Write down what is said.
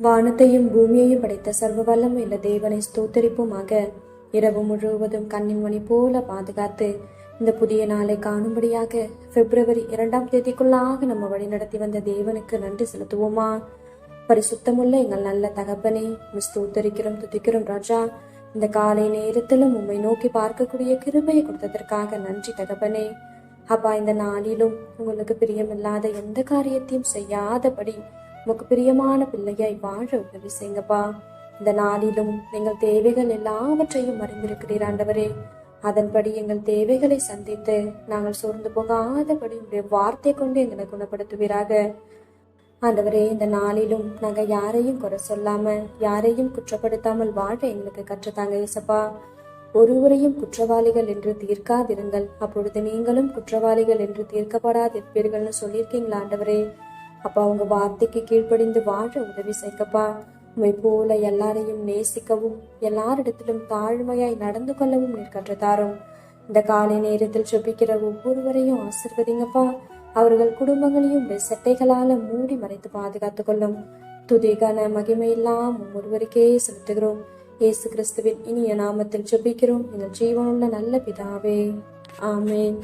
வானத்தையும் பூமியையும் படைத்த சர்வ வல்லமையுள்ள தேவனை ஸ்தோத்தரிப்புமாக. இரவு முழுவதும் கண்ணின் மணி போல பாதுகாத்து இந்த புதிய நாளை காணும்படியாக பிப்ரவரி 2ஆம் தேதிக்குள்ளாக நம்ம வழி நடத்தி வந்த தேவனுக்கு நன்றி செலுத்துவோமா? பரிசுத்தமுள்ள எங்கள் நல்ல தகப்பனே, ஸ்தோத்தரிக்கிறோம், துதிக்கிறோம் ராஜா. இந்த காலை நேரத்திலும் உம்மை நோக்கி பார்க்கக்கூடிய கிருபையை கொடுத்ததற்காக நன்றி தகப்பனே. அப்பா, இந்த நாளிலும் உங்களுக்கு பிரியமில்லாத எந்த காரியத்தையும் செய்யாதபடி உமக்கு பிரியமான பிள்ளையாய் வாழ உதவி செய்யுங்கப்பா. இந்த நாளிலும் எங்கள் தேவைகள் எல்லாவற்றையும் அறிந்திருக்கிறீர் ஆண்டவரே. அதன்படி எங்கள் தேவைகளை சந்தித்து நாங்கள் சோர்ந்து போகாதபடி உடைய வார்த்தை கொண்டு எங்களை குணப்படுத்துவீராக. ஆண்டவரே, இந்த நாளிலும் நாங்கள் யாரையும் குறை சொல்லாம யாரையும் குற்றப்படுத்தாமல் வாழ எங்களுக்கு கற்றுத்தாங்க ஏசப்பா. ஒருவரையும் குற்றவாளிகள் என்று தீர்க்காதிருங்கள், அப்பொழுது நீங்களும் குற்றவாளிகள் என்று தீர்க்கப்படாதிருப்பீர்கள்னு சொல்லியிருக்கீங்களா ஆண்டவரே. அப்பா, உங்க வார்த்தைக்கு கீழ்ப்படிந்து வாழ உதவி செய்யப்பா. உண்மை போல எல்லாரையும் நேசிக்கவும் எல்லாரிடத்திலும் தாழ்மையாய் நடந்து கொள்ளவும் நீர் கற்றுத்தாரும். இந்த காலை நேரத்தில் ஜெபிக்கிற ஒவ்வொருவரையும் ஆசிர்வதிங்கப்பா. அவர்கள் குடும்பங்களையும் செட்டைகளால மூடி மறைத்து பாதுகாத்து கொள்ளும். துதிகான மகிமையெல்லாம் ஒருவருக்கே செலுத்துகிறோம். இயேசு கிறிஸ்துவின் இனிய நாமத்தில் ஜெபிக்கிறோம் எங்கள் ஜீவனுள்ள நல்ல பிதாவே, ஆமேன்.